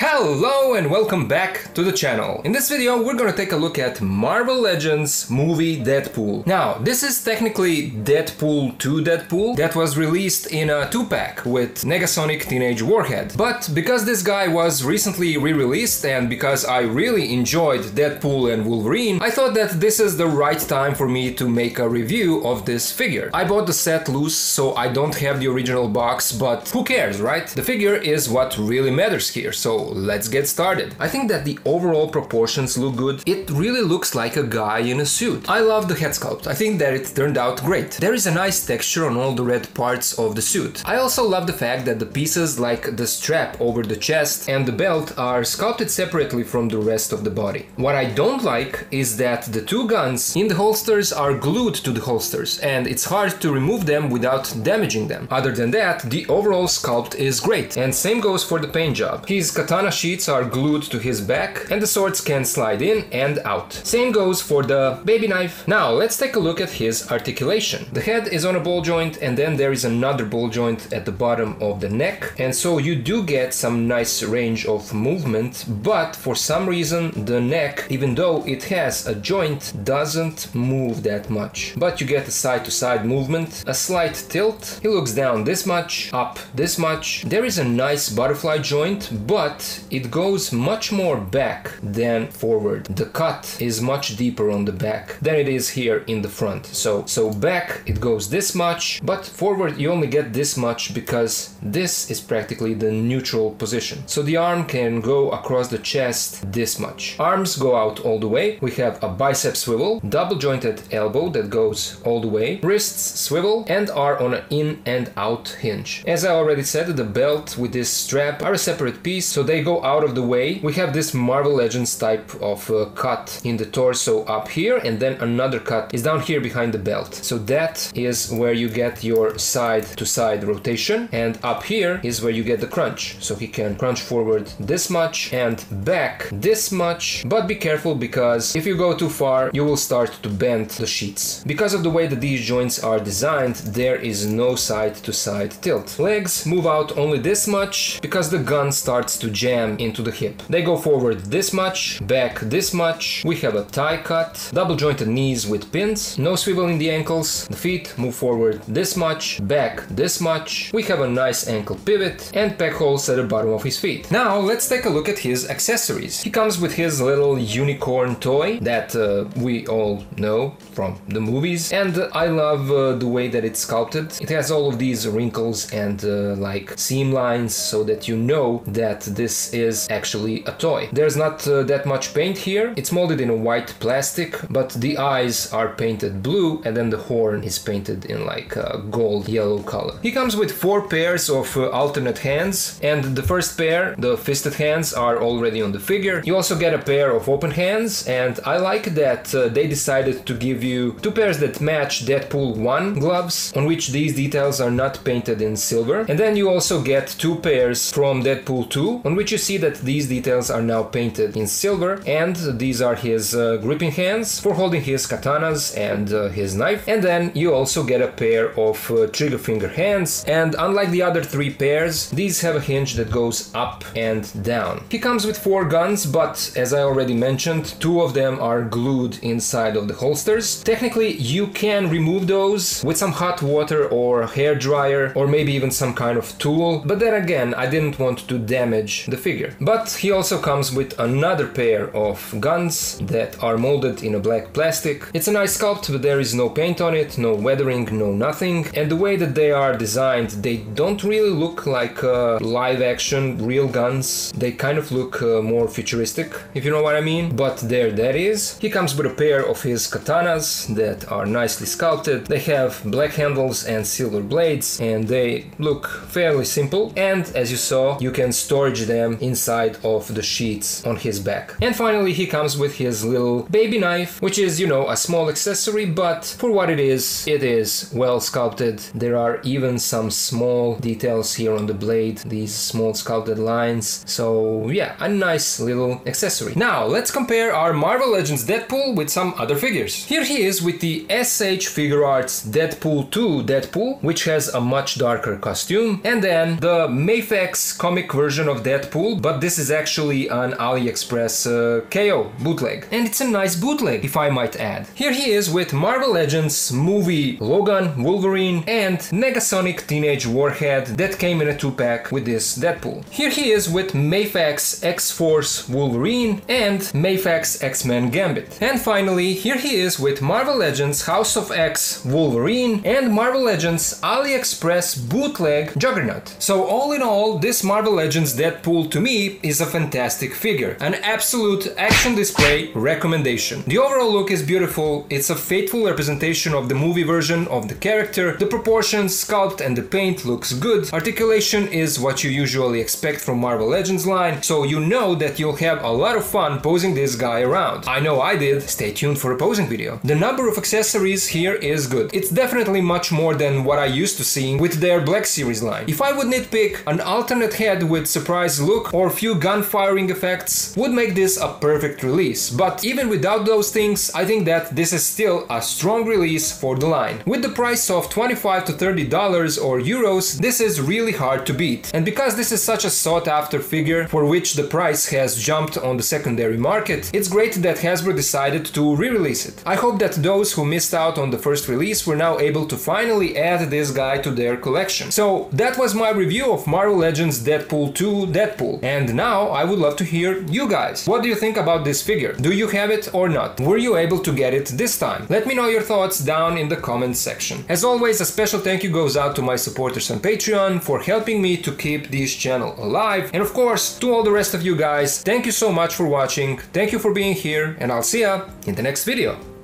Hello and welcome back to the channel. In this video we're gonna take a look at Marvel Legends movie Deadpool. Now, this is technically Deadpool 2 Deadpool that was released in a 2-pack with Negasonic Teenage Warhead. But because this guy was recently re-released and because I really enjoyed Deadpool and Wolverine, I thought that this is the right time for me to make a review of this figure. I bought the set loose, so I don't have the original box, but who cares, right? The figure is what really matters here, so let's get started. I think that the overall proportions look good. It really looks like a guy in a suit. I love the head sculpt. I think that it turned out great. There is a nice texture on all the red parts of the suit. I also love the fact that the pieces like the strap over the chest and the belt are sculpted separately from the rest of the body. What I don't like is that the two guns in the holsters are glued to the holsters and it's hard to remove them without damaging them. Other than that, the overall sculpt is great, and same goes for the paint job. His katana sheets are glued to his back and the swords can slide in and out. Same goes for the baby knife. Now let's take a look at his articulation. The head is on a ball joint and then there is another ball joint at the bottom of the neck, and so you do get some nice range of movement, but for some reason the neck, even though it has a joint, doesn't move that much. But you get a side-to-side movement, a slight tilt. He looks down this much, up this much. There is a nice butterfly joint, but it goes much more back than forward. The cut is much deeper on the back than it is here in the front. So back it goes this much, but forward you only get this much because this is practically the neutral position. So the arm can go across the chest this much. Arms go out all the way. We have a bicep swivel, double jointed elbow that goes all the way, wrists swivel and are on an in and out hinge. As I already said, the belt with this strap are a separate piece, so they go out of the way. We have this Marvel Legends type of cut in the torso up here, and then another cut is down here behind the belt. So that is where you get your side-to-side rotation, and up here is where you get the crunch. So he can crunch forward this much and back this much, but be careful because if you go too far you will start to bend the sheets. Because of the way that these joints are designed, there is no side-to-side tilt. Legs move out only this much because the gun starts to jam into the hip. They go forward this much, back this much. We have a tie cut, double jointed knees with pins, no swivel in the ankles. The feet move forward this much, back this much. We have a nice ankle pivot and peg holes at the bottom of his feet. Now let's take a look at his accessories. He comes with his little unicorn toy that we all know from the movies, and I love the way that it's sculpted. It has all of these wrinkles and like seam lines so that you know that this is actually a toy. There's not that much paint here. It's molded in a white plastic, but the eyes are painted blue and then the horn is painted in like a gold yellow color. He comes with 4 pairs of alternate hands, and the first pair, the fisted hands, are already on the figure. You also get a pair of open hands, and I like that they decided to give you 2 pairs that match Deadpool 1 gloves, on which these details are not painted in silver. And then you also get 2 pairs from Deadpool 2, on which you see that these details are now painted in silver, and these are his gripping hands for holding his katanas and his knife. And then you also get a pair of trigger finger hands, and unlike the other 3 pairs, these have a hinge that goes up and down. He comes with 4 guns, but as I already mentioned, 2 of them are glued inside of the holsters. Technically you can remove those with some hot water or hair dryer or maybe even some kind of tool, but then again I didn't want to damage the figure. But he also comes with another pair of guns that are molded in a black plastic. It's a nice sculpt, but there is no paint on it, no weathering, no nothing. And the way that they are designed, they don't really look like live action real guns. They kind of look more futuristic, if you know what I mean. But there that is. He comes with a pair of his katanas that are nicely sculpted. They have black handles and silver blades, and they look fairly simple. And as you saw, you can storage them inside of the sheets on his back. And finally he comes with his little baby knife, which is, you know, a small accessory, but for what it is well sculpted. There are even some small details here on the blade, these small sculpted lines. So yeah, a nice little accessory. Now let's compare our Marvel Legends Deadpool with some other figures. Here he is with the SH Figure Arts Deadpool 2 Deadpool, which has a much darker costume, and then the Mafex comic version of Deadpool Deadpool, but this is actually an AliExpress KO bootleg. And it's a nice bootleg, if I might add. Here he is with Marvel Legends movie Logan, Wolverine, and Negasonic Teenage Warhead that came in a 2-pack with this Deadpool. Here he is with Mayfax X-Force Wolverine and Mayfax X-Men Gambit. And finally, here he is with Marvel Legends House of X Wolverine and Marvel Legends AliExpress bootleg Juggernaut. So all in all, this Marvel Legends Deadpool to me is a fantastic figure. An absolute action display recommendation. The overall look is beautiful, it's a faithful representation of the movie version of the character, the proportions, sculpt and the paint looks good, articulation is what you usually expect from Marvel Legends line, so you know that you'll have a lot of fun posing this guy around. I know I did, stay tuned for a posing video. The number of accessories here is good. It's definitely much more than what I used to seeing with their Black Series line. If I would nitpick, an alternate head with surprise look or few gun firing effects would make this a perfect release, but even without those things, I think that this is still a strong release for the line. With the price of $25 to $30 or euros, this is really hard to beat. And because this is such a sought after figure for which the price has jumped on the secondary market, it's great that Hasbro decided to re-release it. I hope that those who missed out on the first release were now able to finally add this guy to their collection. So that was my review of Marvel Legends Deadpool 2 Deadpool. And now I would love to hear you guys. What do you think about this figure? Do you have it or not? Were you able to get it this time? Let me know your thoughts down in the comments section. As always, a special thank you goes out to my supporters on Patreon for helping me to keep this channel alive. And of course, to all the rest of you guys, thank you so much for watching, thank you for being here, and I'll see ya in the next video.